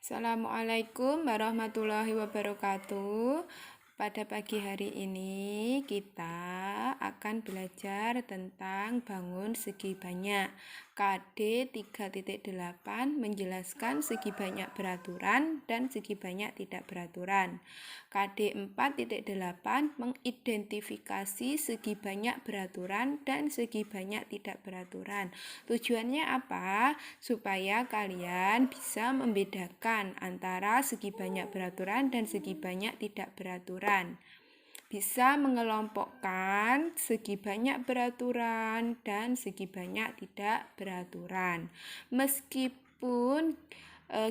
Assalamualaikum warahmatullahi wabarakatuh. Pada pagi hari ini kita akan belajar tentang bangun segi banyak. KD 3.8 menjelaskan segi banyak beraturan dan segi banyak tidak beraturan. KD 4.8 mengidentifikasi segi banyak beraturan dan segi banyak tidak beraturan. Tujuannya apa? Supaya kalian bisa membedakan antara segi banyak beraturan dan segi banyak tidak beraturan. Bisa mengelompokkan segi banyak beraturan dan segi banyak tidak beraturan. Meskipun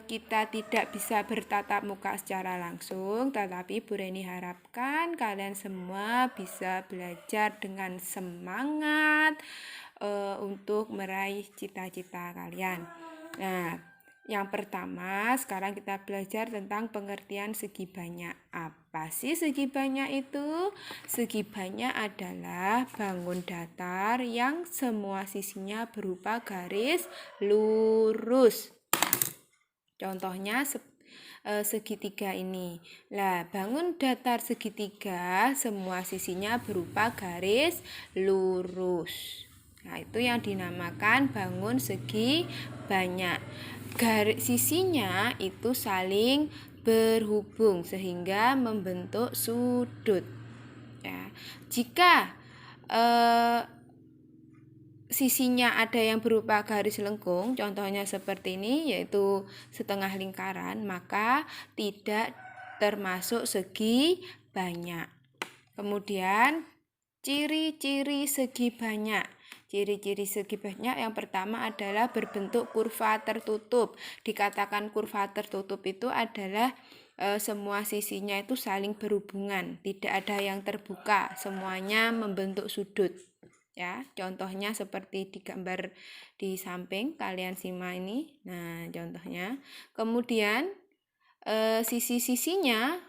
kita tidak bisa bertatap muka secara langsung, tetapi Bu Reni harapkan kalian semua bisa belajar dengan semangat untuk meraih cita-cita kalian. Nah, yang pertama, sekarang kita belajar tentang pengertian segi banyak. Apa sih segi banyak itu? Segi banyak adalah bangun datar yang semua sisinya berupa garis lurus. Contohnya segitiga ini. Lah, bangun datar segitiga semua sisinya berupa garis lurus. Nah, itu yang dinamakan bangun segi banyak. Garis sisinya itu saling berhubung sehingga membentuk sudut. Ya. Jika sisinya ada yang berupa garis lengkung, contohnya seperti ini, yaitu setengah lingkaran, maka tidak termasuk segi banyak. Kemudian ciri-ciri segi banyak. Ciri-ciri segi banyak yang pertama adalah berbentuk kurva tertutup. Dikatakan kurva tertutup itu adalah semua sisinya itu saling berhubungan, tidak ada yang terbuka, semuanya membentuk sudut. Ya, contohnya seperti di gambar di samping kalian simak ini. Nah, contohnya. Kemudian sisi-sisinya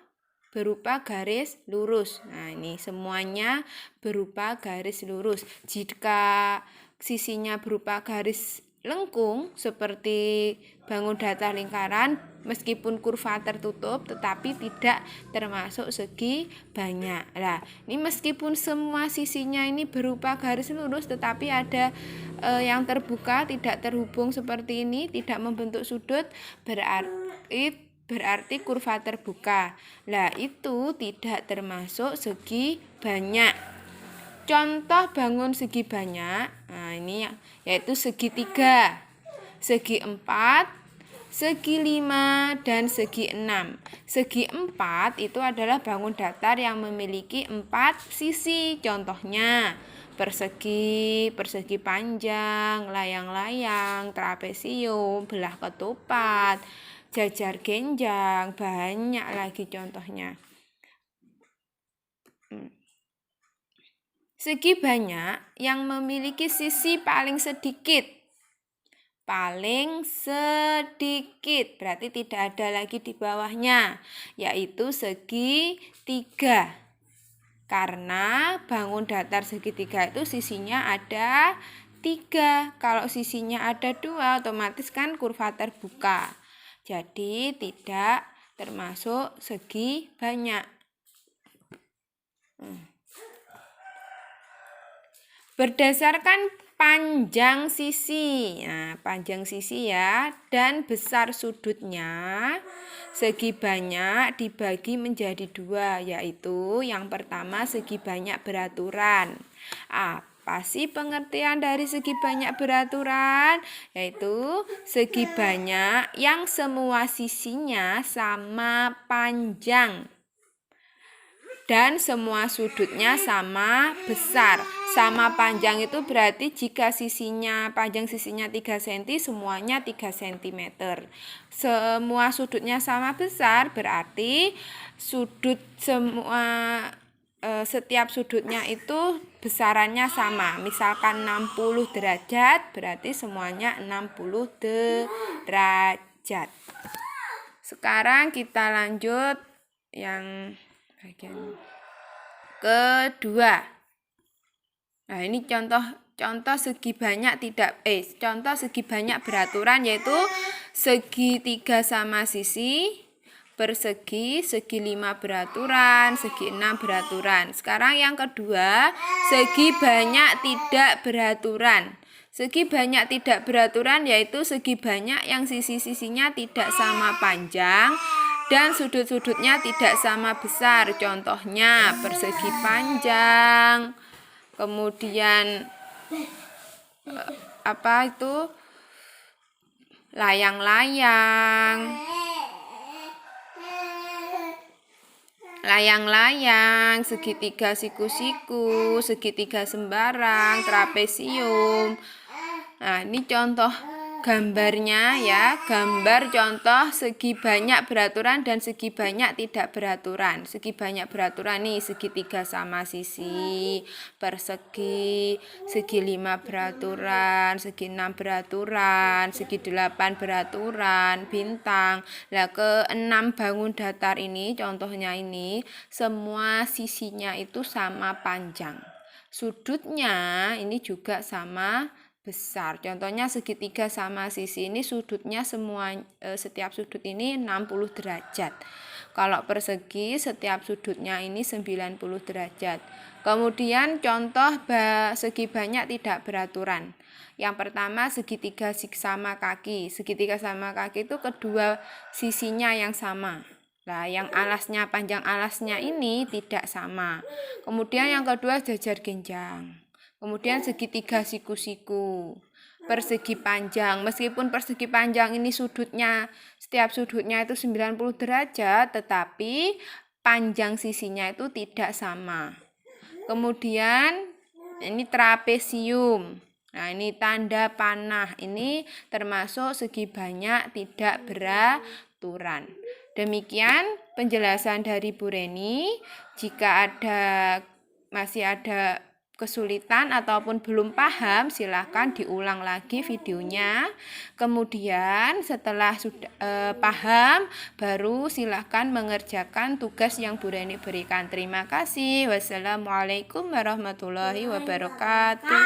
berupa garis lurus. Nah, ini semuanya berupa garis lurus. Jika sisinya berupa garis lengkung seperti bangun datar lingkaran, meskipun kurva tertutup tetapi tidak termasuk segi banyak. Nah, ini meskipun semua sisinya ini berupa garis lurus tetapi ada yang terbuka, tidak terhubung seperti ini, tidak membentuk sudut, berarti kurva terbuka. Lah, itu tidak termasuk segi banyak. Contoh bangun segi banyak, nah ini yaitu segitiga, segi 4, segi 5, dan segi 6. Segi 4 itu adalah bangun datar yang memiliki 4 sisi. Contohnya persegi, persegi panjang, layang-layang, trapesium, belah ketupat, jajar genjang, banyak lagi contohnya. Segi banyak yang memiliki sisi paling sedikit. Paling sedikit, berarti tidak ada lagi di bawahnya, yaitu segi 3. Karena bangun datar segitiga itu sisinya ada 3. Kalau sisinya ada 2, otomatis kan kurva terbuka. Jadi tidak termasuk segi banyak. Berdasarkan panjang sisi, nah panjang sisi ya, dan besar sudutnya, segi banyak dibagi menjadi 2, yaitu yang pertama segi banyak beraturan. Apa sih pengertian dari segi banyak beraturan? Yaitu segi banyak yang semua sisinya sama panjang dan semua sudutnya sama besar. Sama panjang itu berarti jika panjang sisinya 3 cm, semuanya 3 cm. Semua sudutnya sama besar berarti setiap sudutnya itu besarannya sama. Misalkan 60 derajat berarti semuanya 60 derajat. Sekarang kita lanjut yang bagian kedua. Nah, ini contoh segi banyak contoh segi banyak beraturan, yaitu segitiga sama sisi, persegi, segi 5 beraturan, segi 6 beraturan. Sekarang yang kedua, segi banyak tidak beraturan. Segi banyak tidak beraturan yaitu segi banyak yang sisi-sisinya tidak sama panjang dan sudut-sudutnya tidak sama besar. Contohnya persegi panjang, kemudian layang-layang, segitiga siku-siku, segitiga sembarang, trapesium. Nah, ini contoh gambarnya ya, gambar contoh segi banyak beraturan dan segi banyak tidak beraturan. Segi banyak beraturan nih, segitiga sama sisi, persegi, segi 5 beraturan, segi 6 beraturan, segi 8 beraturan, bintang. Nah, ke-6 bangun datar ini, contohnya ini, semua sisinya itu sama panjang. Sudutnya ini juga sama besar. Contohnya segitiga sama sisi ini sudutnya setiap sudut ini 60 derajat. Kalau persegi setiap sudutnya ini 90 derajat. Kemudian contoh segi banyak tidak beraturan. Yang pertama segitiga sama kaki. Segitiga sama kaki itu kedua sisinya yang sama. Nah, yang alasnya, panjang alasnya ini tidak sama. Kemudian yang kedua jajar genjang. Kemudian segitiga siku-siku, persegi panjang. Meskipun persegi panjang ini setiap sudutnya itu 90 derajat, tetapi panjang sisinya itu tidak sama. Kemudian ini trapesium. Nah, ini tanda panah. Ini termasuk segi banyak tidak beraturan. Demikian penjelasan dari Bu Reni. Jika masih ada kesulitan ataupun belum paham, silahkan diulang lagi videonya. Kemudian setelah sudah paham, baru silahkan mengerjakan tugas yang Bu Reni berikan. Terima kasih. Wassalamualaikum warahmatullahi wabarakatuh.